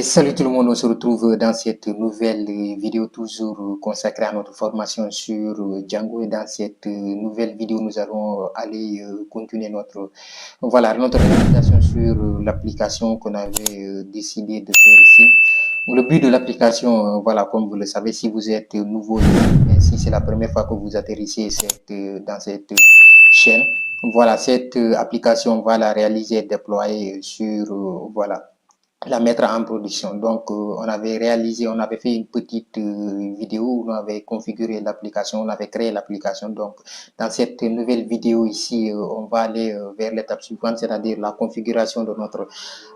Salut tout le monde, on se retrouve dans cette nouvelle vidéo toujours consacrée à notre formation sur Django. Et dans cette nouvelle vidéo, nous allons aller continuer notre réalisation sur l'application qu'on avait décidé de faire ici. Le but de l'application, voilà, comme vous le savez, si vous êtes nouveau, mais si c'est la première fois que vous atterrissez dans cette chaîne, voilà, cette application, on va la réaliser et déployer sur, voilà, la mettre en production. Donc, on avait fait une petite vidéo où on avait configuré l'application, on avait créé l'application. Donc, dans cette nouvelle vidéo ici, on va aller vers l'étape suivante, c'est-à-dire la configuration de notre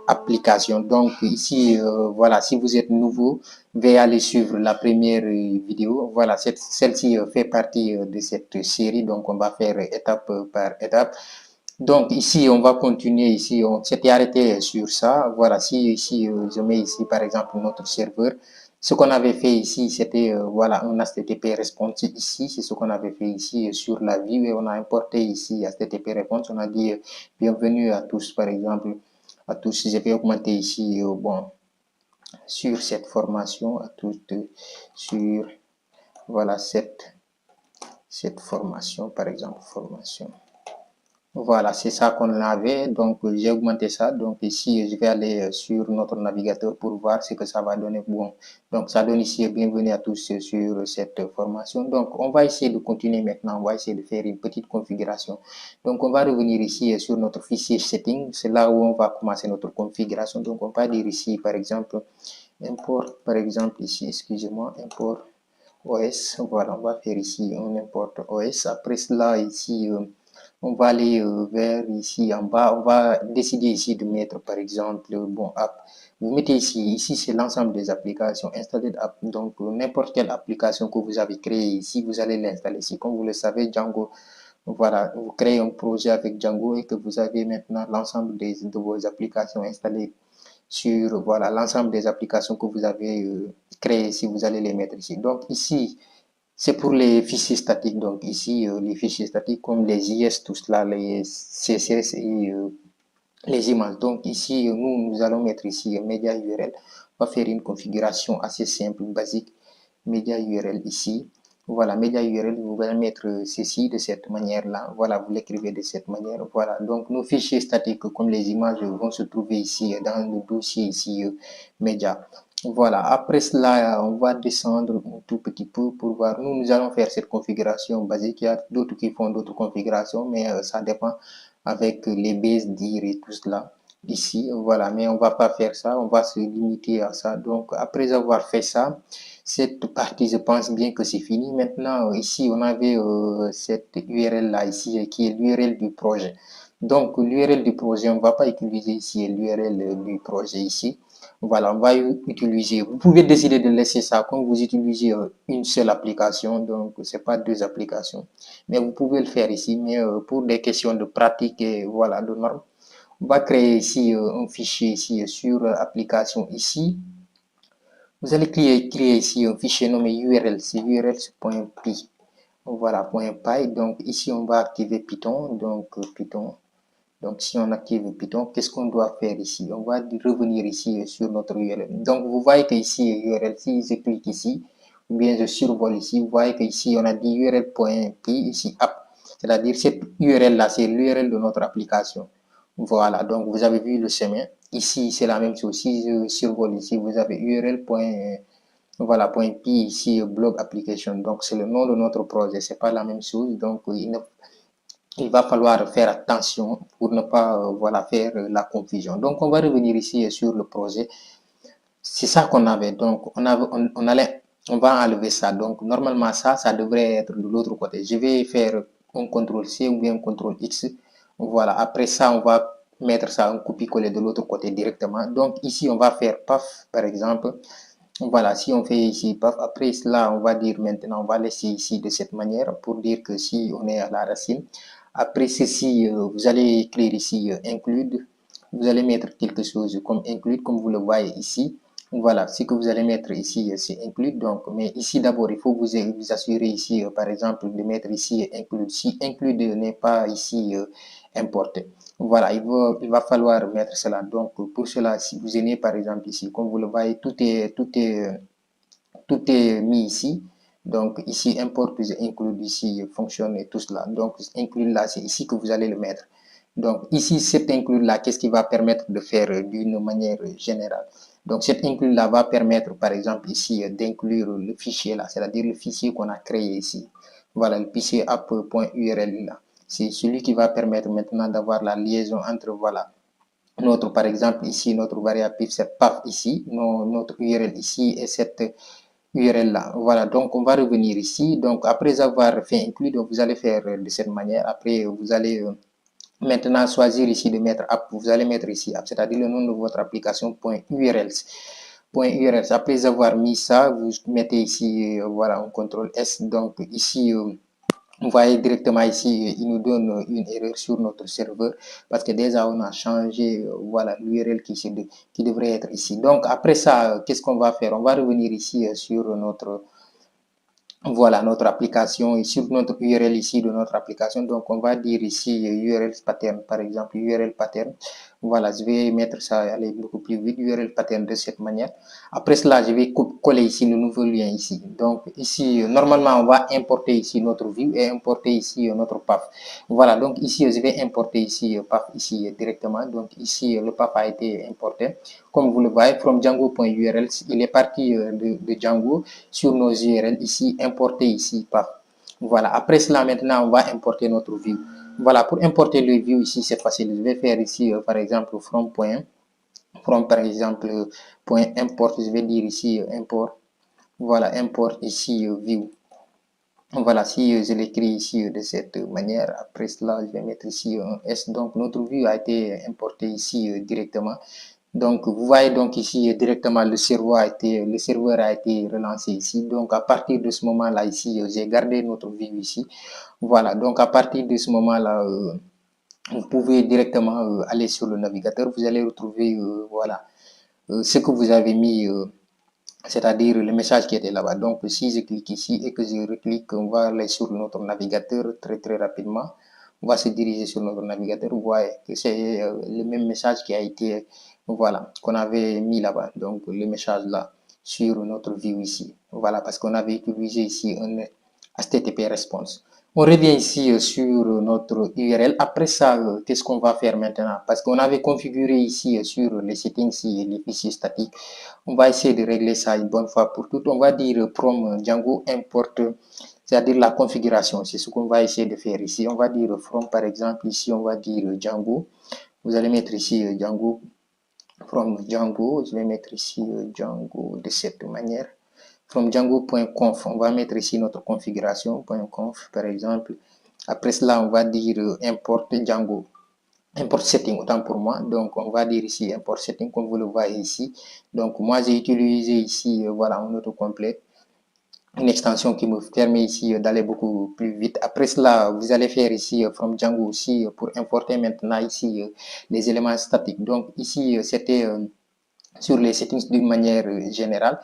application. Donc, ici, voilà, si vous êtes nouveau, veuillez aller suivre la première vidéo. Voilà, celle-ci fait partie de cette série. Donc, on va faire étape par étape. Donc ici, on va continuer ici, on s'était arrêté sur ça. Voilà, si ici, je mets ici par exemple notre serveur, ce qu'on avait fait ici, c'était voilà, un HTTP response ici, c'est ce qu'on avait fait ici sur la vue et on a importé ici HTTP response. On a dit bienvenue à tous par exemple, à tous. Je vais augmenter ici, bon, sur cette formation, à tous, sur, voilà, cette formation par exemple, formation. Voilà, c'est ça qu'on avait. Donc, j'ai augmenté ça. Donc, ici, je vais aller sur notre navigateur pour voir ce que ça va donner. Bon, donc, ça donne ici bienvenue à tous sur cette formation. Donc, on va essayer de continuer maintenant. On va essayer de faire une petite configuration. Donc, on va revenir ici sur notre fichier setting. C'est là où on va commencer notre configuration. Donc, on va dire ici, par exemple, import, par exemple, ici, excusez-moi, import OS. Voilà, on va faire ici un import OS. Après cela, ici, on va aller vers ici en bas, on va décider ici de mettre par exemple, bon, app. Vous mettez ici c'est l'ensemble des applications, installées app, donc n'importe quelle application que vous avez créée ici, vous allez l'installer ici. Comme vous le savez, Django, voilà, vous créez un projet avec Django et que vous avez maintenant l'ensemble de vos applications installées sur, voilà, l'ensemble des applications que vous avez créées ici, vous allez les mettre ici. Donc ici, c'est pour les fichiers statiques. Donc ici, les fichiers statiques comme les IS, tout cela, les CSS et les images. Donc ici, nous allons mettre ici média URL. On va faire une configuration assez simple, basique. Média URL ici. Voilà, média URL, vous allez mettre ceci de cette manière-là. Voilà, vous l'écrivez de cette manière. Voilà, donc nos fichiers statiques comme les images vont se trouver ici dans le dossier ici média. Voilà, après cela, on va descendre un tout petit peu pour voir. Nous allons faire cette configuration basique. Il y a d'autres qui font d'autres configurations, mais ça dépend avec les bases dire et tout cela ici. Voilà, mais on va pas faire ça. On va se limiter à ça. Donc, après avoir fait ça, cette partie, je pense bien que c'est fini. Maintenant, ici, on avait cette URL-là ici, qui est l'URL du projet. Donc, l'URL du projet, on ne va pas utiliser ici l'URL du projet ici. Voilà, on va utiliser, vous pouvez décider de laisser ça comme vous utilisez une seule application, donc c'est pas deux applications. Mais vous pouvez le faire ici, mais pour des questions de pratique et voilà, de normes, on va créer ici un fichier ici sur application ici. Vous allez créer ici un fichier nommé URL, c'est urls.py. Voilà, .py. Donc ici, on va activer Python. Donc Python. Donc si on active Python, qu'est-ce qu'on doit faire ici? On va revenir ici sur notre URL. Donc vous voyez que ici, URL, si je clique ici, ou bien je survole ici, vous voyez qu'ici, on a dit url.py, ici app. C'est-à-dire cette URL-là, c'est l'URL de notre application. Voilà, donc vous avez vu le chemin. Ici, c'est la même chose. Si je survole ici, vous avez url. Voilà, .py ici, blog application. Donc, c'est le nom de notre projet. C'est pas la même chose. Donc, il va falloir faire attention pour ne pas voilà, faire la confusion. Donc, on va revenir ici sur le projet. C'est ça qu'on avait. Donc, on va enlever ça. Donc, normalement, ça devrait être de l'autre côté. Je vais faire un CTRL-C ou bien un CTRL-X. Voilà, après ça, on va mettre ça en copie-coller de l'autre côté directement. Donc, ici, on va faire PAF, par exemple. Voilà, si on fait ici PAF, après cela, on va dire maintenant, on va laisser ici de cette manière pour dire que si on est à la racine. Après ceci, vous allez écrire ici include. Vous allez mettre quelque chose comme include, comme vous le voyez ici. Voilà, ce que vous allez mettre ici, c'est include. Donc, mais ici d'abord, il faut vous assurer ici, par exemple, de mettre ici include. Si include n'est pas ici importé. Voilà, il va falloir mettre cela. Donc, pour cela, si vous venez par exemple ici, comme vous le voyez, tout est mis ici. Donc, ici, import plus include ici, fonctionne et tout cela. Donc, include là, c'est ici que vous allez le mettre. Donc, ici, cet include là, qu'est-ce qui va permettre de faire d'une manière générale? Donc, cet include là va permettre, par exemple, ici, d'inclure le fichier là, c'est-à-dire le fichier qu'on a créé ici. Voilà, le fichier app.url là. C'est celui qui va permettre maintenant d'avoir la liaison entre, voilà, notre, par exemple, ici, notre variable cette path ici, notre URL ici et cette URL là. Voilà, donc on va revenir ici. Donc, après avoir fait inclus, donc vous allez faire de cette manière. Après, vous allez maintenant choisir ici de mettre app. Vous allez mettre ici app, c'est-à-dire le nom de votre application .urls. .urls. Après avoir mis ça, vous mettez ici, voilà, un CTRL S. Donc, ici, vous voyez directement ici, il nous donne une erreur sur notre serveur parce que déjà on a changé voilà l'URL qui devrait être ici. Donc après ça, qu'est-ce qu'on va faire? On va revenir ici sur notre voilà notre application et sur notre URL ici de notre application. Donc on va dire ici URL pattern par exemple, URL pattern. Voilà, je vais mettre ça aller beaucoup plus vite, URL pattern de cette manière. Après cela, je vais coller ici le nouveau lien ici. Donc ici, normalement, on va importer ici notre view et importer ici notre path. Voilà, donc ici, je vais importer ici path ici directement. Donc ici, le path a été importé. Comme vous le voyez, from django.url, il est parti de Django sur nos URL ici, importer ici path. Voilà, après cela, maintenant, on va importer notre view. Voilà, pour importer le view ici, c'est facile. Je vais faire ici, par exemple, from par exemple, point import, je vais dire ici, import. Voilà, import ici, view. Voilà, si je l'écris ici de cette manière, après cela, je vais mettre ici un S. Donc, notre view a été importé ici directement. Donc, vous voyez donc ici directement le serveur a été relancé ici. Donc, à partir de ce moment-là ici, j'ai gardé notre view ici. Voilà, donc à partir de ce moment-là, vous pouvez directement aller sur le navigateur. Vous allez retrouver voilà ce que vous avez mis, c'est-à-dire le message qui était là-bas. Donc, si je clique ici et que je reclique, on va aller sur notre navigateur très rapidement. On va se diriger sur notre navigateur. Vous voyez que c'est le même message qui a été, voilà, qu'on avait mis là-bas. Donc, le message là sur notre view ici. Voilà, parce qu'on avait utilisé ici un HTTP response. On revient ici sur notre URL. Après ça, qu'est-ce qu'on va faire maintenant? Parce qu'on avait configuré ici sur les settings, ici, les fichiers statiques. On va essayer de régler ça une bonne fois pour toutes. On va dire from Django import, c'est-à-dire la configuration. C'est ce qu'on va essayer de faire ici. On va dire from, par exemple, ici, on va dire Django. Vous allez mettre ici Django, from Django. Je vais mettre ici Django de cette manière. From Django.conf, on va mettre ici notre configuration.conf, par exemple. Après cela, on va dire import Django. Import setting, autant pour moi. Donc, on va dire ici import setting, comme vous le voyez ici. Donc, moi, j'ai utilisé ici, voilà, un autocomplete, une extension qui me permet ici d'aller beaucoup plus vite. Après cela, vous allez faire ici from Django aussi pour importer maintenant ici les éléments statiques. Donc, ici, c'était sur les settings d'une manière générale.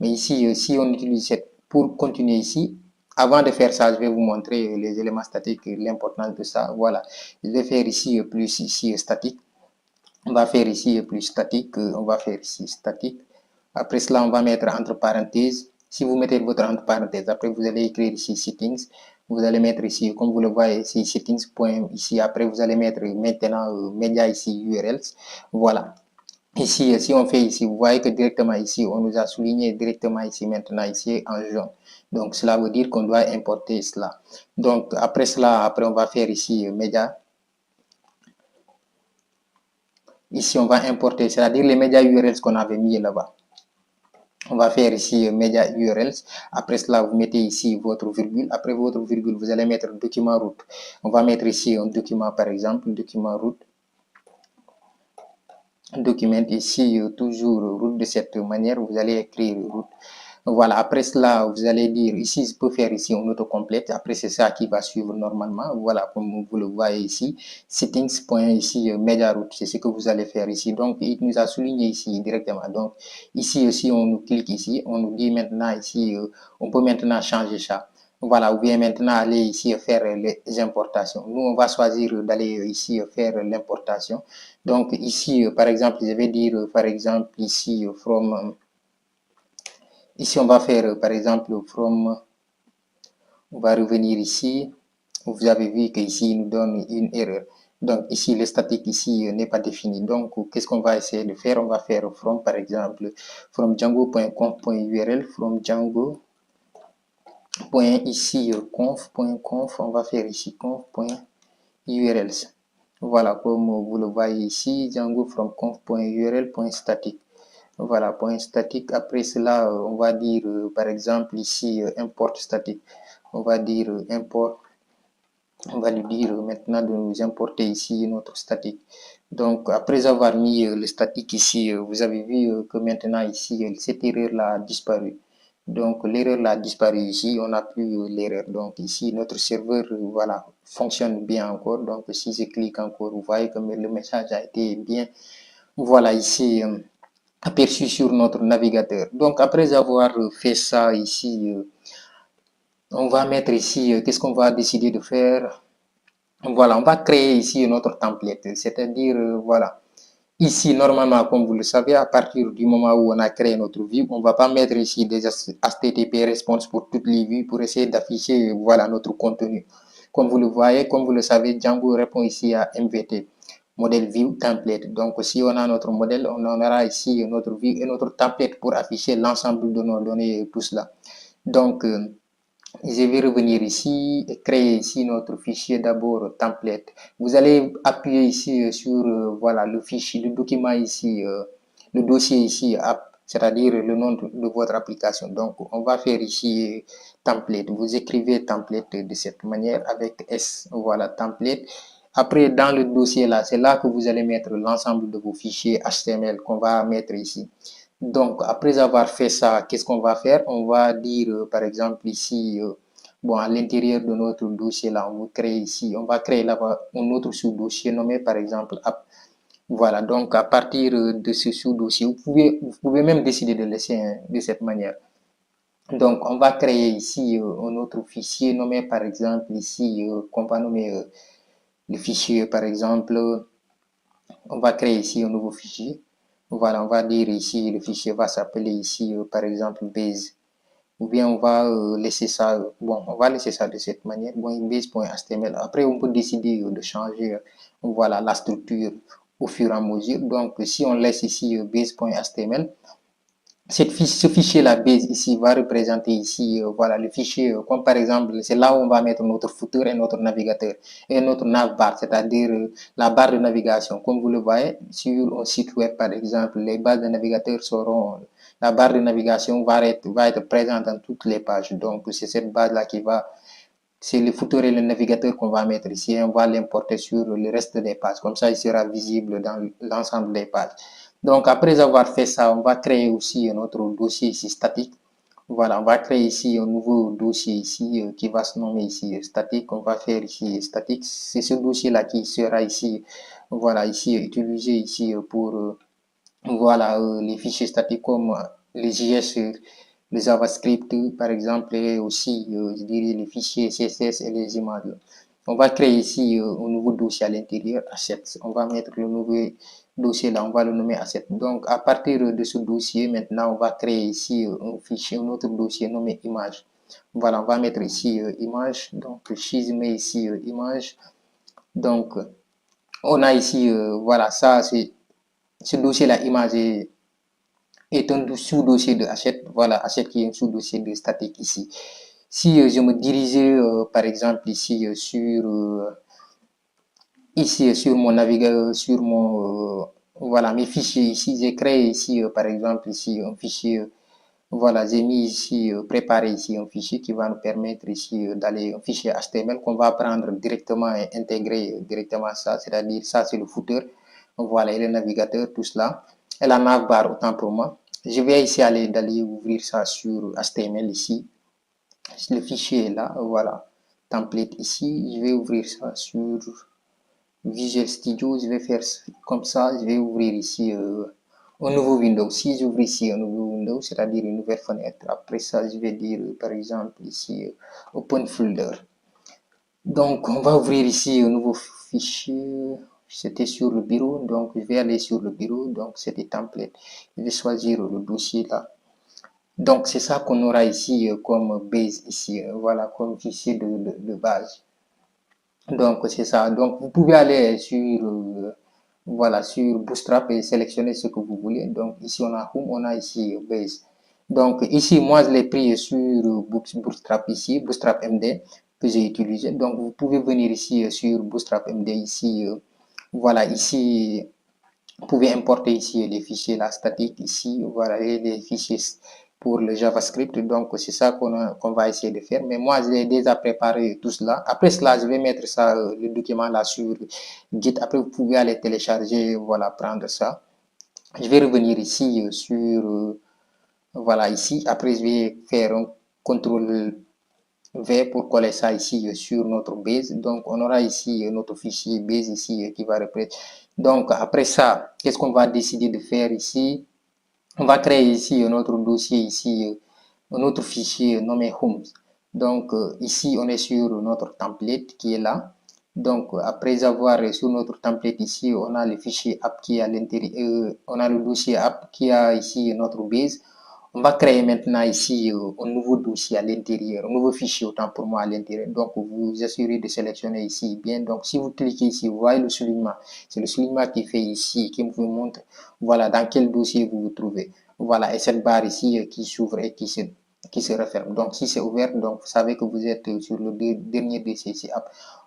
Mais ici, si on utilise cette, pour continuer ici, avant de faire ça, je vais vous montrer les éléments statiques, l'importance de ça. Voilà, je vais faire ici plus ici statique. On va faire ici plus statique, on va faire ici statique. Après cela, on va mettre entre parenthèses. Si vous mettez votre entre parenthèses, après vous allez écrire ici settings. Vous allez mettre ici, comme vous le voyez ici, settings. Ici, après vous allez mettre maintenant média ici URLs. Voilà. Ici, si on fait ici, vous voyez que directement ici, on nous a souligné directement ici, maintenant ici en jaune. Donc, cela veut dire qu'on doit importer cela. Donc, après cela, après on va faire ici média. Ici, on va importer, c'est-à-dire les médias URLs qu'on avait mis là-bas. On va faire ici média URLs. Après cela, vous mettez ici votre virgule. Après votre virgule, vous allez mettre document root. On va mettre ici un document, par exemple, document root. Document ici, toujours route de cette manière, vous allez écrire route. Voilà, après cela, vous allez dire ici, je peux faire ici un autocomplète. Après, c'est ça qui va suivre normalement. Voilà, comme vous le voyez ici, settings, point ici, media route, c'est ce que vous allez faire ici. Donc, il nous a souligné ici directement. Donc, ici aussi, on nous clique ici, on nous dit maintenant ici, on peut maintenant changer ça. Voilà, ou bien maintenant aller ici faire les importations. Nous, on va choisir d'aller ici faire l'importation. Donc ici, par exemple, je vais dire, par exemple, ici, ici on va faire, par exemple, on va revenir ici. Vous avez vu qu'ici, il nous donne une erreur. Donc ici, le statique ici n'est pas défini. Donc, qu'est-ce qu'on va essayer de faire? On va faire from, par exemple, from django.conf.url, from django. Point ici conf.conf, on va faire ici conf.urls. Voilà, comme vous le voyez ici, Django from conf.url.static. Voilà, point statique. Après cela, on va dire par exemple ici import statique. On va dire import. On va lui dire maintenant de nous importer ici notre statique. Donc, après avoir mis le statique ici, vous avez vu que maintenant ici, cette erreur-là a disparu. Donc, l'erreur a disparu ici, on n'a plus l'erreur. Donc, ici, notre serveur, voilà, fonctionne bien encore. Donc, si je clique encore, vous voyez que le message a été bien, voilà, ici, aperçu sur notre navigateur. Donc, après avoir fait ça ici, on va mettre ici, qu'est-ce qu'on va décider de faire? Voilà, on va créer ici notre template, c'est-à-dire, voilà, ici, normalement, comme vous le savez, à partir du moment où on a créé notre vue, on ne va pas mettre ici des HTTP response pour toutes les vues pour essayer d'afficher, voilà, notre contenu. Comme vous le voyez, comme vous le savez, Django répond ici à MVT, modèle view template. Donc, si on a notre modèle, on aura ici notre view et notre template pour afficher l'ensemble de nos données, tout cela. Donc, je vais revenir ici et créer ici notre fichier d'abord template. Vous allez appuyer ici sur voilà, le fichier, le document ici, le dossier ici, app, c'est-à-dire le nom de votre application. Donc, on va faire ici template. Vous écrivez template de cette manière avec S. Voilà, template. Après, dans le dossier là, c'est là que vous allez mettre l'ensemble de vos fichiers HTML qu'on va mettre ici. Donc, après avoir fait ça, qu'est-ce qu'on va faire? On va dire, par exemple, ici, bon, à l'intérieur de notre dossier, là, on va créer ici, on va créer là-bas un autre sous-dossier nommé, par exemple, app. Voilà, donc à partir de ce sous-dossier, vous pouvez même décider de laisser de cette manière. Donc, on va créer ici un autre fichier nommé, par exemple, ici, qu'on va nommer le fichier, par exemple, on va créer ici un nouveau fichier. Voilà, on va dire ici, le fichier va s'appeler ici, par exemple, base. Ou bien on va laisser ça, bon, on va laisser ça de cette manière, bon, base.html. Après, on peut décider de changer, voilà, la structure au fur et à mesure. Donc, si on laisse ici base.html, ce fichier-là, base ici, va représenter ici, voilà, le fichier, comme par exemple, c'est là où on va mettre notre footer et notre navigateur, et notre navbar, c'est-à-dire la barre de navigation. Comme vous le voyez, sur un site web, par exemple, les barres de navigateur seront, la barre de navigation va être présente dans toutes les pages. Donc, c'est cette base-là qui va, c'est le footer et le navigateur qu'on va mettre ici, et on va l'importer sur le reste des pages. Comme ça, il sera visible dans l'ensemble des pages. Donc, après avoir fait ça, on va créer aussi notre dossier ici statique. Voilà, on va créer ici un nouveau dossier ici qui va se nommer ici statique. On va faire ici statique. C'est ce dossier-là qui sera ici, voilà, ici utilisé ici pour, voilà, les fichiers statiques comme les JS, le JavaScript, par exemple, et aussi, je dirais, les fichiers CSS et les images. On va créer ici un nouveau dossier à l'intérieur, assets. On va mettre le nouveau dossier là, on va le nommer asset. Donc, à partir de ce dossier, maintenant, on va créer ici un fichier, un autre dossier nommé image. Voilà, on va mettre ici image. Donc, je mets ici image. Donc, on a ici, voilà, ça, c'est ce dossier-là, image est un sous-dossier de asset. Voilà, asset qui est un sous-dossier de statique ici. Si je me dirigeais, par exemple, ici sur mon navigateur, sur mon, voilà, mes fichiers ici, j'ai créé ici, par exemple, ici, un fichier, voilà, j'ai mis ici, préparé ici un fichier qui va nous permettre ici d'aller, un fichier HTML qu'on va prendre directement et intégrer directement ça, c'est-à-dire ça, c'est le footer, voilà, et le navigateur, tout cela, et la navbar, autant pour moi. Je vais ici d'aller ouvrir ça sur HTML ici, le fichier est là, voilà, template ici, je vais ouvrir ça sur Visual Studio, je vais faire comme ça, je vais ouvrir ici un nouveau window. Si j'ouvre ici un nouveau window, c'est-à-dire une nouvelle fenêtre, après ça, je vais dire par exemple ici Open Folder. Donc, on va ouvrir ici un nouveau fichier. C'était sur le bureau, donc je vais aller sur le bureau. Donc, c'était template. Je vais choisir le dossier là. Donc, c'est ça qu'on aura ici comme base ici. Voilà, comme fichier de base. Donc, c'est ça. Donc, vous pouvez aller sur, voilà, sur Bootstrap et sélectionner ce que vous voulez. Donc, ici, on a Home, on a ici Base. Donc, ici, moi, je l'ai pris sur Bootstrap ici, Bootstrap MD que j'ai utilisé. Donc, vous pouvez venir ici sur Bootstrap MD ici. Voilà, ici, vous pouvez importer ici les fichiers là, statiques ici, voilà, et les fichiers pour le JavaScript. Donc, c'est ça qu'on va essayer de faire. Mais moi, j'ai déjà préparé tout cela. Après cela, je vais mettre ça, le document là sur Git. Après, vous pouvez aller télécharger, voilà, prendre ça. Je vais revenir ici sur, voilà, ici. Après, je vais faire un contrôle V pour coller ça ici sur notre base. Donc, on aura ici notre fichier base ici qui va représenter. Donc, après ça, qu'est-ce qu'on va décider de faire ici? On va créer ici un autre dossier ici, un autre fichier nommé Homes. Donc, ici, on est sur notre template qui est là. Donc, après avoir sur notre template ici, on a le fichier app qui est à l'intérieur, on a le dossier app qui a ici notre base. On va créer maintenant ici un nouveau dossier à l'intérieur, un nouveau fichier autant pour moi à l'intérieur. Donc, vous vous assurez de sélectionner ici bien. Donc, si vous cliquez ici, vous voyez le soulignement. C'est le soulignement qui fait ici, qui vous montre, voilà, dans quel dossier vous vous trouvez. Voilà, et cette barre ici qui s'ouvre et qui se referme. Donc, si c'est ouvert, donc vous savez que vous êtes sur le dernier dossier ici.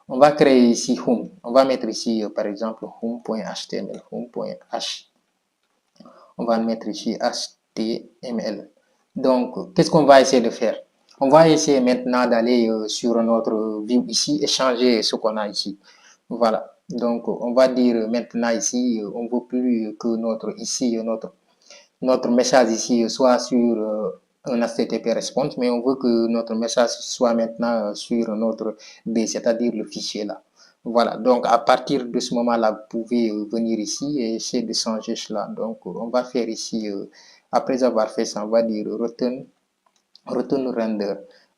On va créer ici Home. On va mettre ici, par exemple, home.html, home.h. On va mettre ici HTML. Donc, qu'est-ce qu'on va essayer de faire? On va essayer maintenant d'aller sur notre view ici et changer ce qu'on a ici. Voilà. Donc, on va dire maintenant ici, on ne veut plus que notre message ici soit sur un HTTP response, mais on veut que notre message soit maintenant sur notre B, c'est-à-dire le fichier là. Voilà, donc à partir de ce moment-là, vous pouvez venir ici et essayer de changer cela. Donc, on va faire ici, après avoir fait ça, on va dire return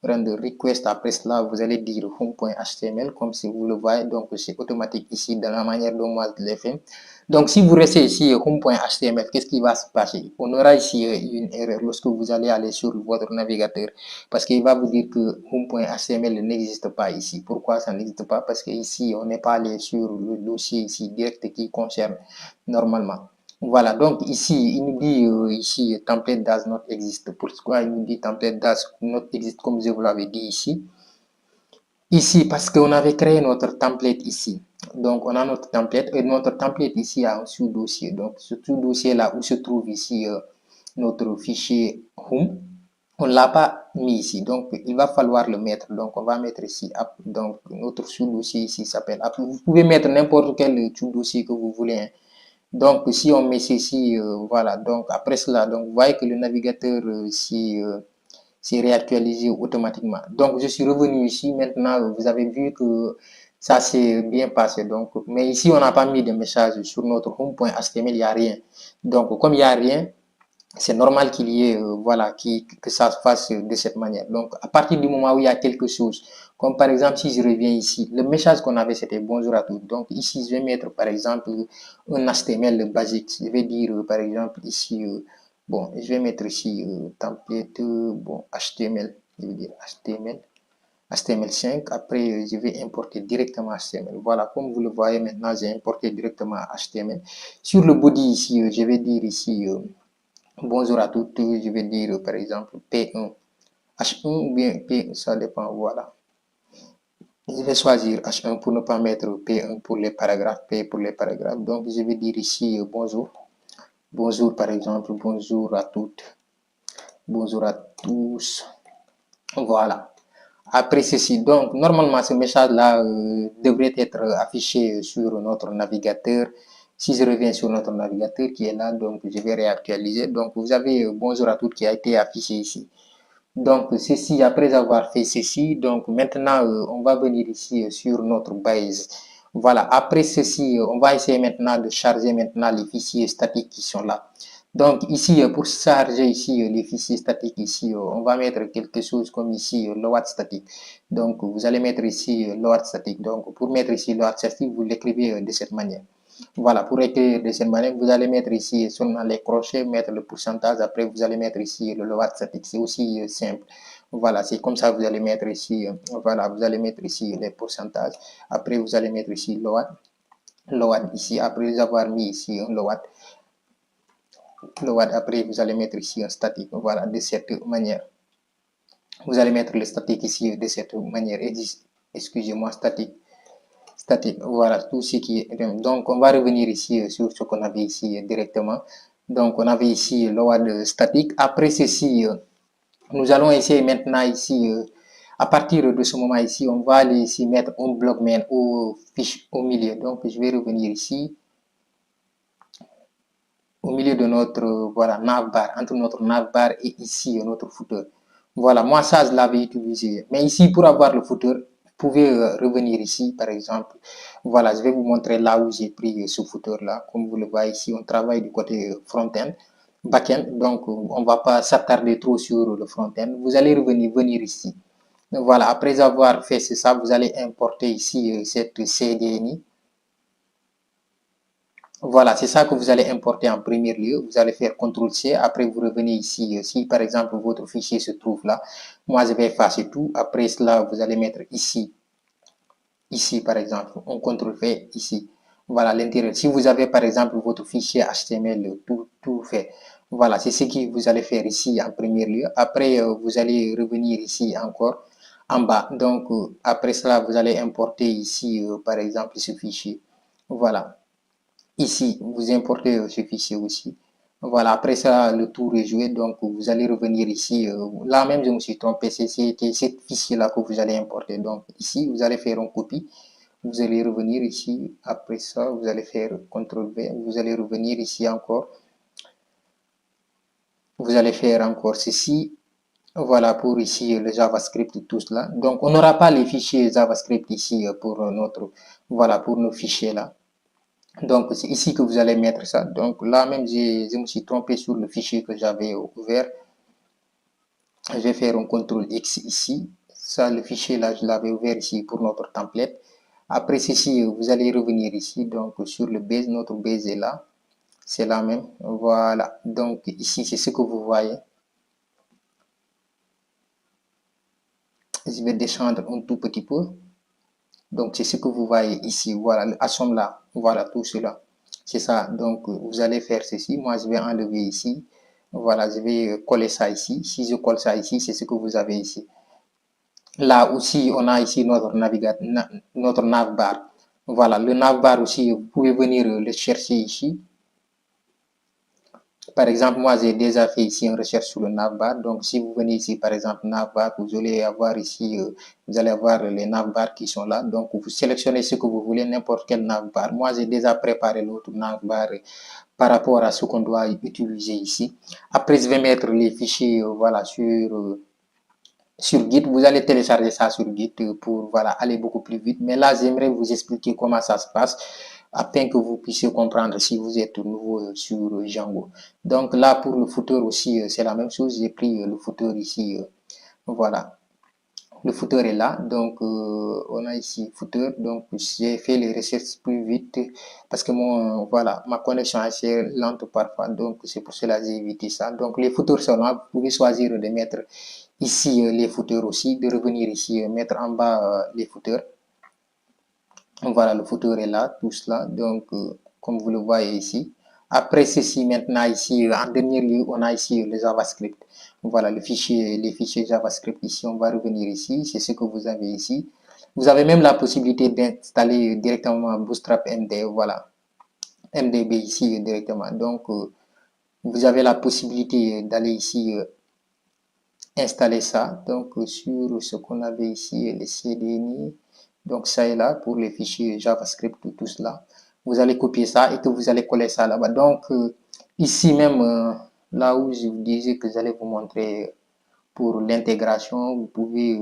render request. Après cela, vous allez dire home.html comme si vous le voyez. Donc, c'est automatique ici dans la manière dont moi je l'ai fait. Donc, si vous restez ici home.html, qu'est-ce qui va se passer? On aura ici une erreur lorsque vous allez aller sur votre navigateur parce qu'il va vous dire que home.html n'existe pas ici. Pourquoi ça n'existe pas? Parce que ici, on n'est pas allé sur le dossier ici direct qui concerne normalement. Voilà, donc ici, il nous dit ici, template does not exist. Pourquoi il nous dit template does not exist comme je vous l'avais dit ici? Ici, parce qu'on avait créé notre template ici. Donc, on a notre template et notre template ici a un sous-dossier. Donc, ce sous-dossier-là où se trouve ici notre fichier home, on ne l'a pas mis ici. Donc, il va falloir le mettre. Donc, on va mettre ici app. Donc, notre sous-dossier ici s'appelle app. Vous pouvez mettre n'importe quel sous-dossier que vous voulez. Hein. Donc, si on met ceci, voilà. Donc, après cela, donc, vous voyez que le navigateur s'est réactualisé automatiquement. Donc, je suis revenu ici. Maintenant, vous avez vu que ça s'est bien passé. Donc, mais ici, on n'a pas mis de message sur notre home.html, il n'y a rien. Donc, comme il n'y a rien, c'est normal qu'il y ait, voilà, que ça se fasse de cette manière. Donc, à partir du moment où il y a quelque chose, comme par exemple, si je reviens ici, le message qu'on avait, c'était bonjour à tous. Donc, ici, je vais mettre, par exemple, un HTML basique. Je vais dire, par exemple, ici, bon, je vais mettre ici, template, bon, HTML, je vais dire HTML. HTML5, après je vais importer directement HTML. Voilà, comme vous le voyez maintenant, j'ai importé directement HTML. Sur le body ici, je vais dire ici, bonjour à toutes, je vais dire par exemple P1, H1 ou bien P, ça dépend, voilà. Je vais choisir H1 pour ne pas mettre P1 pour les paragraphes, P pour les paragraphes. Donc je vais dire ici bonjour. Bonjour par exemple, bonjour à toutes, bonjour à tous. Voilà. Après ceci, donc normalement ce message-là devrait être affiché sur notre navigateur. Si je reviens sur notre navigateur qui est là, donc je vais réactualiser. Donc vous avez bonjour à toutes qui a été affiché ici. Donc ceci, après avoir fait ceci, donc maintenant on va venir ici sur notre base. Voilà, après ceci, on va essayer maintenant de charger maintenant les fichiers statiques qui sont là. Donc ici, pour charger ici les fichiers statiques, ici, on va mettre quelque chose comme ici, load statique. Donc vous allez mettre ici load statique. Donc pour mettre ici load statique, vous l'écrivez de cette manière. Voilà, pour écrire de cette manière, vous allez mettre ici seulement les crochets, mettre le pourcentage, après vous allez mettre ici le load statique. C'est aussi simple. Voilà, c'est comme ça que vous allez mettre ici, voilà, vous allez mettre ici les pourcentages. Après, vous allez mettre ici load ici. Après avoir mis ici un load, après vous allez mettre ici un statique. Voilà, de cette manière. Vous allez mettre le statique ici de cette manière. Excusez-moi, statique, voilà, tout ce qui est. Donc, on va revenir ici sur ce qu'on avait ici directement. Donc, on avait ici load statique. Après ceci, nous allons essayer maintenant ici, à partir de ce moment ici, on va aller ici mettre un bloc main au milieu. Donc, je vais revenir ici, au milieu de notre voilà, navbar, entre notre navbar et ici notre footer. Voilà, moi ça je l'avais utilisé. Mais ici, pour avoir le footer, vous pouvez revenir ici, par exemple. Voilà, je vais vous montrer là où j'ai pris ce footer-là. Comme vous le voyez ici, on travaille du côté front-end, back-end. Donc, on ne va pas s'attarder trop sur le front-end. Vous allez venir ici. Voilà, après avoir fait ça, vous allez importer ici cette CDNI. Voilà, c'est ça que vous allez importer en premier lieu. Vous allez faire CTRL-C. Après, vous revenez ici. Si, par exemple, votre fichier se trouve là, moi, je vais effacer tout. Après cela, vous allez mettre ici. Ici, par exemple, on CTRL-V ici. Voilà, l'intérieur. Si vous avez, par exemple, votre fichier HTML tout fait. Voilà, c'est ce que vous allez faire ici en premier lieu. Après, vous allez revenir ici encore en bas. Donc, après cela, vous allez importer ici, par exemple, ce fichier. Voilà. Ici, vous importez ce fichier aussi. Voilà, après ça, le tour est joué. Donc, vous allez revenir ici. Là même, je me suis trompé. C'était ce fichier-là que vous allez importer. Donc, ici, vous allez faire une copie. Vous allez revenir ici. Après ça, vous allez faire CTRL-V. Vous allez revenir ici encore. Vous allez faire encore ceci. Voilà pour ici le JavaScript, tout cela. Donc, on n'aura pas les fichiers JavaScript ici pour voilà, pour nos fichiers là. Donc, c'est ici que vous allez mettre ça. Donc, là même, je me suis trompé sur le fichier que j'avais ouvert. Je vais faire un CTRL X ici. Ça, le fichier là, je l'avais ouvert ici pour notre template. Après ceci, vous allez revenir ici. Donc, sur le base, notre base est là. C'est la même. Voilà. Donc, ici, c'est ce que vous voyez. Je vais descendre un tout petit peu. Donc, c'est ce que vous voyez ici. Voilà, assomme là. Voilà, tout cela. C'est ça. Donc, vous allez faire ceci. Moi, je vais enlever ici. Voilà, je vais coller ça ici. Si je colle ça ici, c'est ce que vous avez ici. Là aussi, on a ici notre navigateur, notre navbar. Voilà, le navbar aussi, vous pouvez venir le chercher ici. Par exemple, moi, j'ai déjà fait ici une recherche sur le navbar. Donc, si vous venez ici, par exemple, navbar, vous allez avoir ici, vous allez avoir les navbars qui sont là. Donc, vous sélectionnez ce que vous voulez, n'importe quel navbar. Moi, j'ai déjà préparé l'autre navbar par rapport à ce qu'on doit utiliser ici. Après, je vais mettre les fichiers, voilà, sur Git. Vous allez télécharger ça sur Git pour voilà, aller beaucoup plus vite. Mais là, j'aimerais vous expliquer comment ça se passe afin que vous puissiez comprendre si vous êtes nouveau sur Django. Donc là, pour le footer aussi, c'est la même chose. J'ai pris le footer ici. Voilà. Le footer est là. Donc, on a ici footer. Donc, j'ai fait les recherches plus vite parce que voilà, ma connexion est assez lente parfois. Donc, c'est pour cela que j'ai évité ça. Donc, les footers sont là. Vous pouvez choisir de mettre ici les footers aussi, de revenir ici, mettre en bas les footers. Voilà, le footer est là, tout cela. Donc, comme vous le voyez ici. Après ceci, maintenant ici, en dernier lieu, on a ici le JavaScript. Voilà, les fichiers JavaScript ici, on va revenir ici. C'est ce que vous avez ici. Vous avez même la possibilité d'installer directement Bootstrap MD, voilà, MDB ici directement. Donc, vous avez la possibilité d'aller ici installer ça. Donc, sur ce qu'on avait ici, les CDNI. Donc, ça est là pour les fichiers JavaScript, tout cela. Vous allez copier ça et que vous allez coller ça là-bas. Donc, ici même, là où je vous disais que j'allais vous montrer pour l'intégration, vous pouvez,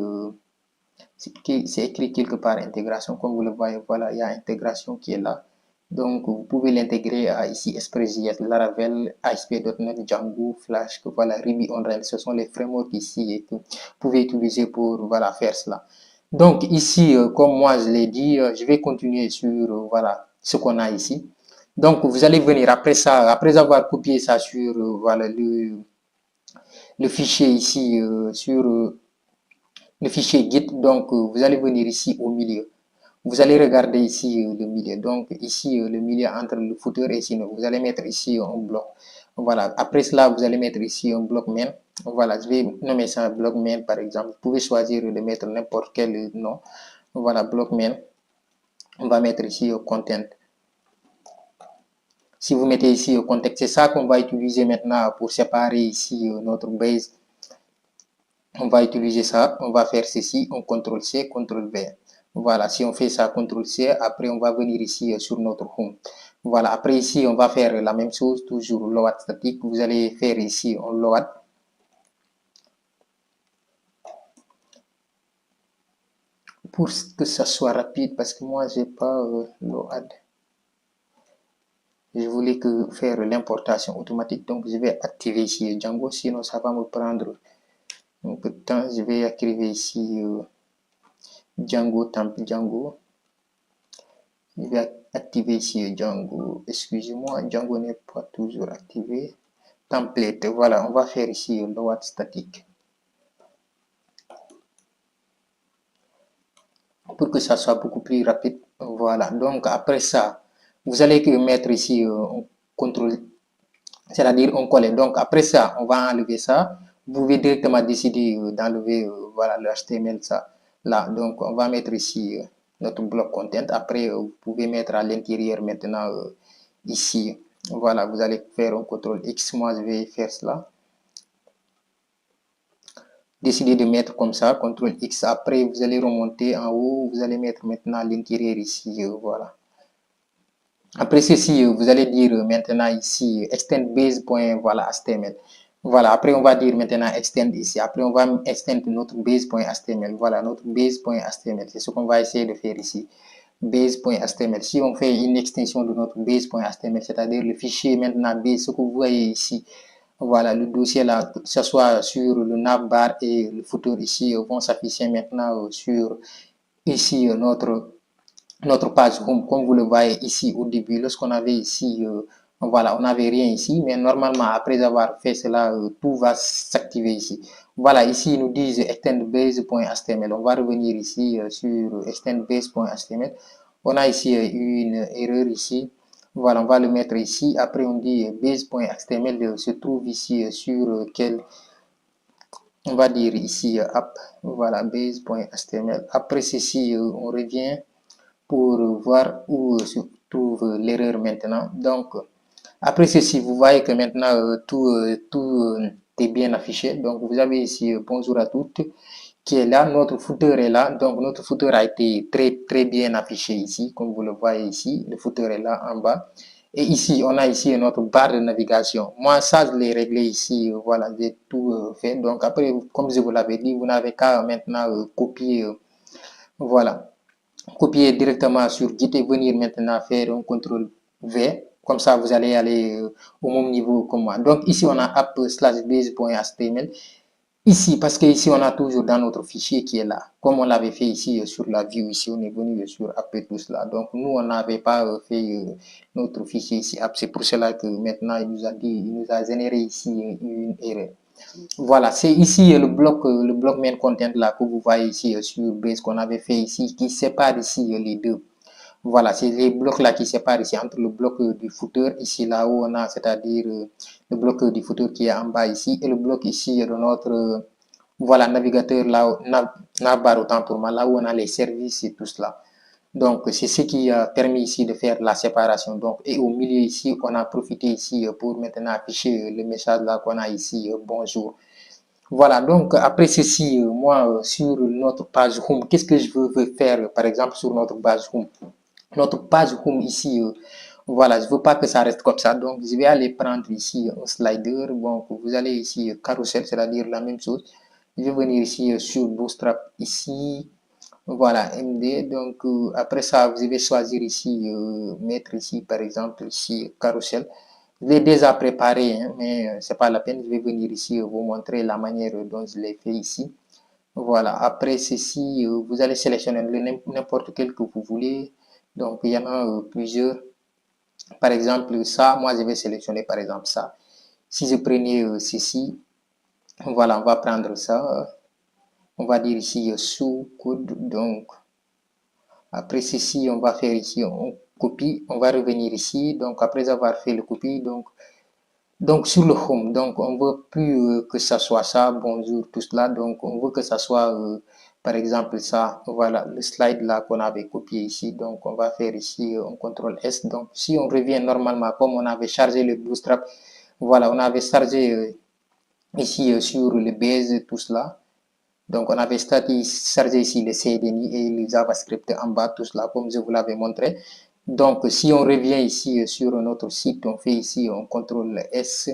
c'est écrit quelque part intégration, comme vous le voyez, voilà, il y a intégration qui est là. Donc, vous pouvez l'intégrer à ici Express.js, Laravel, ASP.NET, Django, Flash, voilà, Ruby on Rails. Ce sont les frameworks ici et que vous pouvez utiliser pour voilà, faire cela. Donc, ici, comme moi je l'ai dit, je vais continuer sur voilà, ce qu'on a ici. Donc, vous allez venir après ça, après avoir copié ça sur voilà, le fichier ici, sur le fichier Git. Donc, vous allez venir ici au milieu. Vous allez regarder ici le milieu. Donc, ici, le milieu entre le footer et sinon, vous allez mettre ici un bloc. Voilà. Après cela, vous allez mettre ici un bloc main. Voilà, je vais nommer ça bloc main par exemple. Vous pouvez choisir de mettre n'importe quel nom. Voilà, bloc main. On va mettre ici content. Si vous mettez ici contexte, c'est ça qu'on va utiliser maintenant pour séparer ici notre base. On va utiliser ça, on va faire ceci, on CTRL-C, CTRL-V. Voilà, si on fait ça, CTRL-C, après on va venir ici sur notre home. Voilà, après ici, on va faire la même chose, toujours load statique. Vous allez faire ici un load. Pour que ça soit rapide, parce que moi, j'ai pas load. Je voulais que faire l'importation automatique, donc je vais activer ici Django, sinon ça va me prendre un peu de temps. Je vais activer ici Django, temple Django. Je vais activer ici Django. Excusez-moi, Django n'est pas toujours activé. Template, voilà, on va faire ici load statique. Pour que ça soit beaucoup plus rapide. Voilà, donc après ça, vous allez mettre ici un contrôle, c'est-à-dire on colle. Donc après ça, on va enlever ça. Vous pouvez directement décider d'enlever voilà, le HTML ça, là. Donc on va mettre ici notre bloc content. Après, vous pouvez mettre à l'intérieur maintenant ici. Voilà, vous allez faire un contrôle X. Moi, je vais faire cela. Décidez de mettre comme ça, contrôle X. Après, vous allez remonter en haut. Vous allez mettre maintenant à l'intérieur ici. Voilà. Après ceci, vous allez dire maintenant ici extend base. Voilà, HTML. Voilà, après on va dire maintenant extend ici. Après on va extend notre base.html. Voilà, notre base.html. C'est ce qu'on va essayer de faire ici. Base.html. Si on fait une extension de notre base.html, c'est-à-dire le fichier maintenant base, ce que vous voyez ici, voilà, le dossier là, que ce soit sur le navbar et le footer ici, vont s'afficher maintenant sur ici notre page home, comme vous le voyez ici au début, lorsqu'on avait ici, voilà, on n'avait rien ici, mais normalement, après avoir fait cela, tout va s'activer ici. Voilà, ici, ils nous disent extendbase.html. On va revenir ici sur extendbase.html. On a ici une erreur ici. Voilà, on va le mettre ici. Après, on dit base.html se trouve ici sur quel, on va dire ici app. Voilà, base.html. Après ceci, on revient pour voir où se trouve l'erreur maintenant. Donc, après ceci, vous voyez que maintenant tout est bien affiché. Donc, vous avez ici bonjour à toutes qui est là. Notre footer est là. Donc, notre footer a été très bien affiché ici, comme vous le voyez ici. Le footer est là en bas. Et ici, on a ici notre barre de navigation. Moi, ça, je l'ai réglé ici. Voilà, j'ai tout fait. Donc, après, comme je vous l'avais dit, vous n'avez qu'à maintenant copier. Voilà, copier directement sur Git et venir maintenant faire un contrôle V. Comme ça, vous allez aller au même niveau que moi. Donc, ici, on a app/base.html. Ici, parce que ici, on a toujours dans notre fichier qui est là. Comme on l'avait fait ici sur la view, ici, on est venu sur app et tout cela. Donc, nous, on n'avait pas fait notre fichier ici app. C'est pour cela que maintenant, il nous a généré ici une erreur. Voilà, c'est ici le bloc main content là que vous voyez ici sur base qu'on avait fait ici, qui sépare ici les deux. Voilà, c'est les blocs là qui séparent ici entre le bloc du footer, ici là où on a, c'est-à-dire le bloc du footer qui est en bas ici, et le bloc ici de notre voilà, navigateur là, navbar autant pour moi, là où on a les services et tout cela. Donc, c'est ce qui a permis ici de faire la séparation. Donc, et au milieu ici, on a profité ici pour maintenant afficher le message là qu'on a ici, bonjour. Voilà, donc après ceci, moi, sur notre page home, qu'est-ce que je veux faire, par exemple, sur notre page home? Notre page home ici, voilà, je veux pas que ça reste comme ça. Donc, je vais aller prendre ici un slider. Donc, vous allez ici, carousel, c'est-à-dire la même chose. Je vais venir ici sur Bootstrap, ici. Voilà, MD. Donc, après ça, vous allez choisir ici, mettre ici, par exemple, ici, carrousel. Je l'ai déjà préparé, hein, mais c'est pas la peine. Je vais venir ici vous montrer la manière dont je l'ai fait ici. Voilà, après ceci, vous allez sélectionner n'importe quel que vous voulez. Donc, il y en a plusieurs. Par exemple, ça, moi, je vais sélectionner par exemple ça. Si je prenais ceci, voilà, on va prendre ça. On va dire ici sous coude. Donc, après ceci, on va faire ici, on copie. On va revenir ici. Donc, après avoir fait le copie, donc sur le home, donc on veut plus que ça soit ça, bonjour, tout cela, donc on veut que ça soit par exemple ça, voilà, le slide là qu'on avait copié ici, donc on va faire ici un contrôle S, donc si on revient normalement comme on avait chargé le bootstrap, voilà, on avait chargé ici sur le base, tout cela, donc on avait chargé ici le CDNI et le JavaScript en bas, tout cela, comme je vous l'avais montré. Donc si on revient ici sur notre site, on fait ici un contrôle S,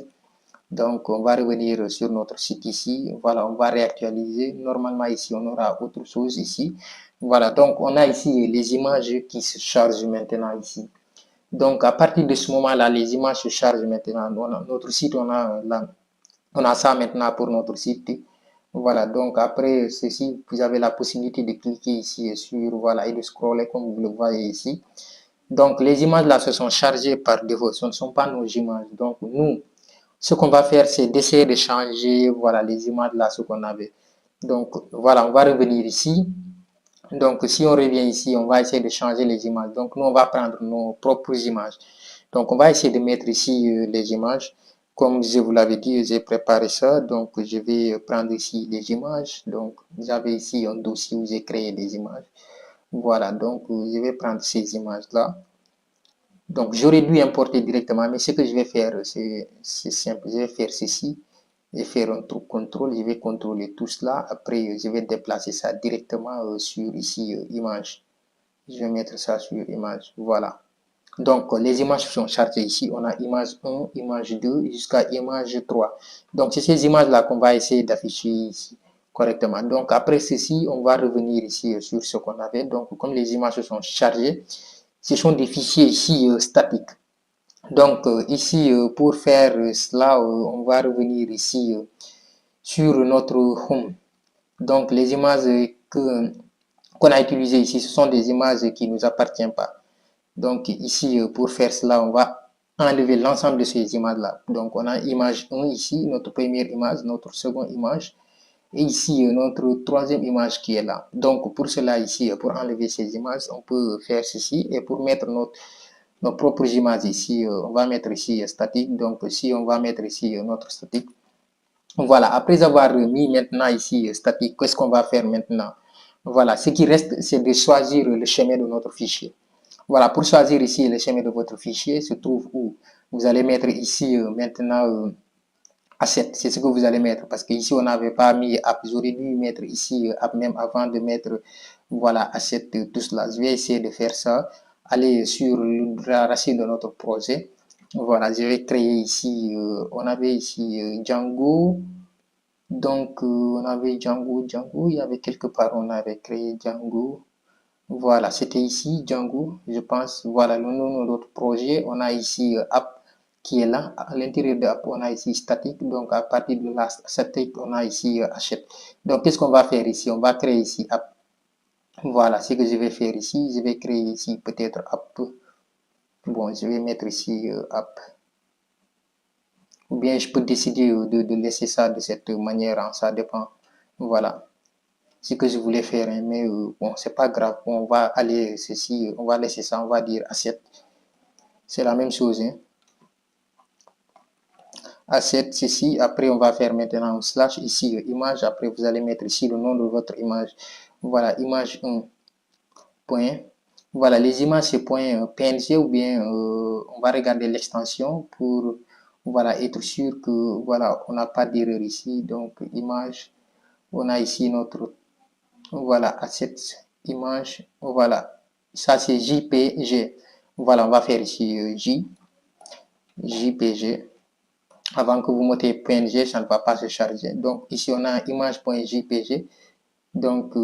donc, on va revenir sur notre site ici. Voilà, on va réactualiser. Normalement, ici, on aura autre chose ici. Voilà, donc on a ici les images qui se chargent maintenant ici. Donc, à partir de ce moment-là, les images se chargent maintenant. Notre site, on a ça maintenant pour notre site. Voilà, donc après ceci, vous avez la possibilité de cliquer ici sur, voilà, et de scroller comme vous le voyez ici. Donc, les images là se sont chargées par défaut. Ce ne sont pas nos images. Donc, nous, ce qu'on va faire, c'est d'essayer de changer, voilà, les images là, ce qu'on avait. Donc, voilà, on va revenir ici. Donc, si on revient ici, on va essayer de changer les images. Donc, nous, on va prendre nos propres images. Donc, on va essayer de mettre ici les images. Comme je vous l'avais dit, j'ai préparé ça. Donc, je vais prendre ici les images. Donc, j'avais ici un dossier où j'ai créé des images. Voilà, donc, je vais prendre ces images-là. Donc, j'aurais dû importer directement, mais ce que je vais faire, c'est simple. Je vais faire ceci. Je vais faire un truc contrôle. Je vais contrôler tout cela. Après, je vais déplacer ça directement sur ici, image. Je vais mettre ça sur image. Voilà. Donc, les images sont chargées ici. On a image 1, image 2 jusqu'à image 3. Donc, c'est ces images-là qu'on va essayer d'afficher ici correctement. Donc, après ceci, on va revenir ici sur ce qu'on avait. Donc, comme les images sont chargées, ce sont des fichiers ici statiques. Donc, ici, pour faire cela, on va revenir ici sur notre home. Donc, les images qu'on a utilisées ici, ce sont des images qui ne nous appartiennent pas. Donc, ici, pour faire cela, on va enlever l'ensemble de ces images-là. Donc, on a image 1 ici, notre première image, notre seconde image, et ici, notre troisième image qui est là. Donc, pour cela, ici, pour enlever ces images, on peut faire ceci, et pour mettre nos propres images ici, on va mettre ici statique. Donc, si on va mettre ici notre statique, voilà, après avoir mis maintenant ici statique, qu'est-ce qu'on va faire maintenant? Voilà, ce qui reste, c'est de choisir le chemin de notre fichier. Voilà, pour choisir ici le chemin de votre fichier, se trouve où vous allez mettre ici maintenant asset, c'est ce que vous allez mettre, parce que ici on n'avait pas mis app, j'aurais dû mettre ici app même avant de mettre, voilà, asset, tout cela. Je vais essayer de faire ça, aller sur la racine de notre projet. Voilà, je vais créer ici, on avait ici Django, donc on avait Django, il y avait quelque part, on avait créé Django. Voilà, c'était ici Django, je pense. Voilà le nom de notre projet. On a ici app qui est là. À l'intérieur de app, on a ici statique. Donc, à partir de la statique, on a ici achète. Donc, qu'est-ce qu'on va faire ici? On va créer ici app. Voilà ce que je vais faire ici. Je vais créer ici peut-être app. Bon, je vais mettre ici app. Ou bien je peux décider de laisser ça de cette manière. Hein, ça dépend. Voilà ce que je voulais faire, hein, mais bon, c'est pas grave. On va aller ceci, on va laisser ça, on va dire asset. C'est la même chose, hein. Asset, ceci, après on va faire maintenant un slash ici, image, après vous allez mettre ici le nom de votre image. Voilà, image 1, point. Voilà, les images c'est point PNG ou bien on va regarder l'extension pour voilà, être sûr que voilà, on n'a pas d'erreur ici. Donc image, on a ici notre voilà, asset, image, voilà, ça c'est JPG. Voilà, on va faire ici JPG. Avant que vous mettez PNG, ça ne va pas se charger. Donc ici on a image.jpg. Donc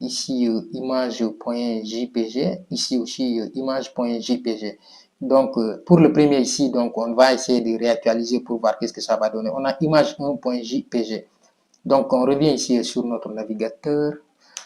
ici image.jpg, ici aussi image.jpg. Donc pour le premier ici, donc on va essayer de réactualiser pour voir qu'est-ce que ça va donner. On a image1.jpg. Donc on revient ici sur notre navigateur.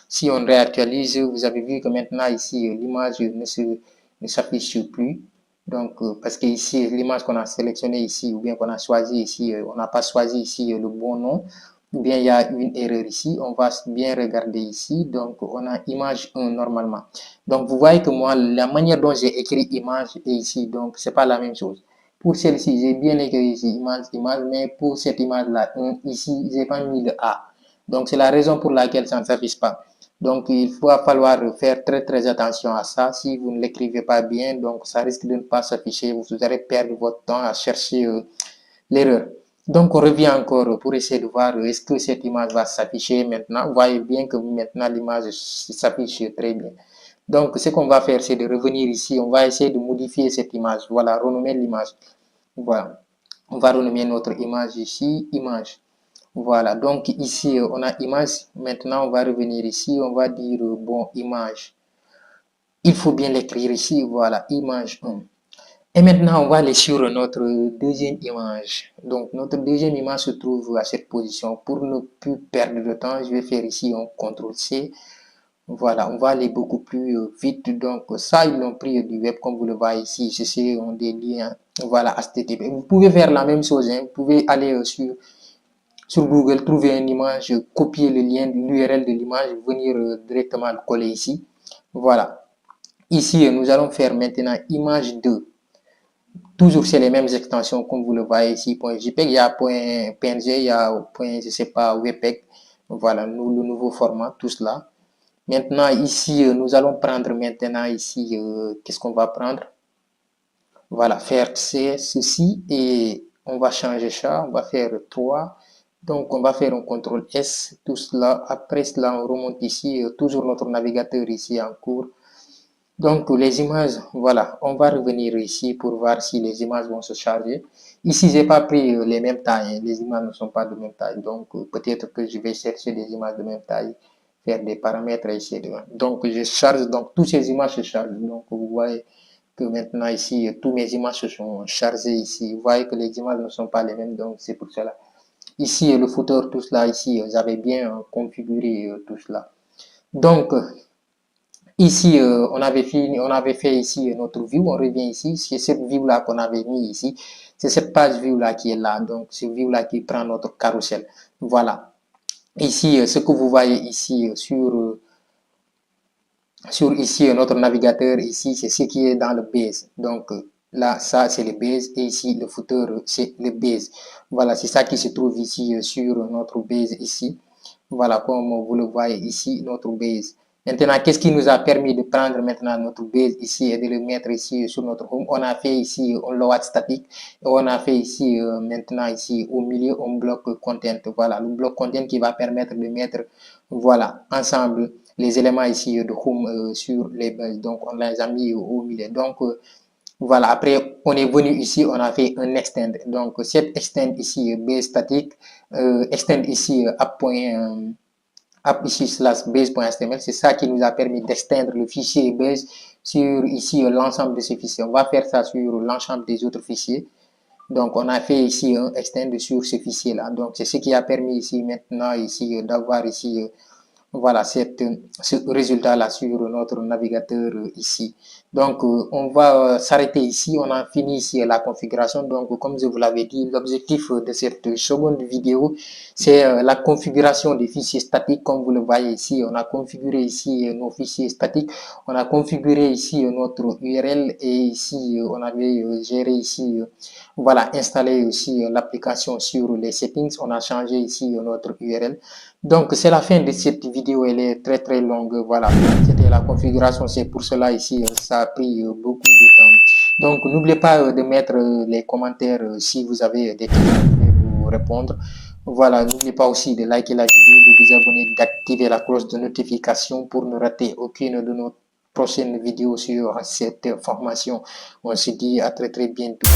Si on réactualise, vous avez vu que maintenant ici l'image ne s'affiche plus. Donc parce que ici l'image qu'on a sélectionnée ici ou bien qu'on a choisi ici, on n'a pas choisi ici le bon nom, ou bien il y a une erreur ici. On va bien regarder ici. Donc on a image 1 normalement. Donc vous voyez que moi la manière dont j'ai écrit image et ici, donc c'est pas la même chose. Pour celle-ci, j'ai bien écrit ici image, mais pour cette image-là, ici, j'ai pas mis le A. Donc, c'est la raison pour laquelle ça ne s'affiche pas. Donc, il va falloir faire très attention à ça. Si vous ne l'écrivez pas bien, donc ça risque de ne pas s'afficher. Vous allez perdre votre temps à chercher l'erreur. Donc, on revient encore pour essayer de voir est-ce que cette image va s'afficher maintenant. Vous voyez bien que maintenant, l'image s'affiche très bien. Donc, ce qu'on va faire, c'est de revenir ici. On va essayer de modifier cette image. Voilà, renommer l'image. Voilà. On va renommer notre image ici, image. Voilà, donc ici, on a image. Maintenant, on va revenir ici. On va dire, bon, image. Il faut bien l'écrire ici. Voilà, image 1. Et maintenant, on va aller sur notre deuxième image. Donc, notre deuxième image se trouve à cette position. Pour ne plus perdre de temps, je vais faire ici un CTRL-C. Voilà, on va aller beaucoup plus vite. Donc, ça, ils l'ont pris du web, comme vous le voyez ici. C'est des liens, voilà, HTTP. Vous pouvez faire la même chose. Hein. Vous pouvez aller sur Google, trouver une image, copier le lien, l'URL de l'image, venir directement le coller ici. Voilà. Ici, nous allons faire maintenant image 2. Toujours c'est les mêmes extensions comme vous le voyez ici, .jpeg, il y a .png, il y a je sais pas, webpack. Voilà, le nouveau format, tout cela. Maintenant, ici, nous allons prendre maintenant ici, qu'est-ce qu'on va prendre? Voilà, faire ceci et on va changer ça, on va faire 3. Donc, on va faire un CTRL S, tout cela. Après cela, on remonte ici, toujours notre navigateur ici en cours. Donc, les images, voilà, on va revenir ici pour voir si les images vont se charger. Ici, j'ai pas pris les mêmes tailles, les images ne sont pas de même taille. Donc, peut-être que je vais chercher des images de même taille, faire des paramètres ici. Donc, je charge, donc, toutes ces images se chargent. Donc, vous voyez que maintenant ici, toutes mes images se sont chargées ici. Vous voyez que les images ne sont pas les mêmes, donc c'est pour cela. Ici, le footer, tout cela, ici, j'avais bien configuré tout cela. Donc, ici, on avait fait ici notre view, on revient ici, c'est cette view-là qu'on avait mis ici, c'est cette page view-là qui est là, donc c'est view-là qui prend notre carrousel. Voilà. Ici, ce que vous voyez ici sur ici notre navigateur, ici, c'est ce qui est dans le base. Donc, là, ça, c'est le base, et ici, le footer, c'est le base. Voilà, c'est ça qui se trouve ici sur notre base ici. Voilà, comme vous le voyez ici, notre base. Maintenant, qu'est-ce qui nous a permis de prendre maintenant notre base ici et de le mettre ici sur notre home? On a fait ici un load statique et on a fait ici maintenant ici au milieu un bloc content. Voilà, le bloc content qui va permettre de mettre voilà ensemble les éléments ici de home sur les bases. Donc, on les a mis au milieu. Donc, voilà, après, on est venu ici, on a fait un extend. Donc, cette extend ici, base statique, extend ici, app ici, slash base.html, c'est ça qui nous a permis d'extendre le fichier base sur ici l'ensemble de ces fichiers. On va faire ça sur l'ensemble des autres fichiers. Donc, on a fait ici un extend sur ce fichier-là. Donc, c'est ce qui a permis ici maintenant ici d'avoir ici voilà, ce résultat-là sur notre navigateur ici. Donc, on va s'arrêter ici. On a fini ici la configuration. Donc, comme je vous l'avais dit, l'objectif de cette seconde vidéo, c'est la configuration des fichiers statiques. Comme vous le voyez ici, on a configuré ici nos fichiers statiques. On a configuré ici notre URL et ici, on avait géré ici, voilà, installé aussi l'application sur les settings. On a changé ici notre URL. Donc, c'est la fin de cette vidéo, elle est très longue, voilà, c'était la configuration, c'est pour cela ici, ça a pris beaucoup de temps. Donc, n'oubliez pas de mettre les commentaires si vous avez des questions, je vais vous répondre. Voilà, n'oubliez pas aussi de liker la vidéo, de vous abonner, d'activer la cloche de notification pour ne rater aucune de nos prochaines vidéos sur cette formation. On se dit à très bientôt.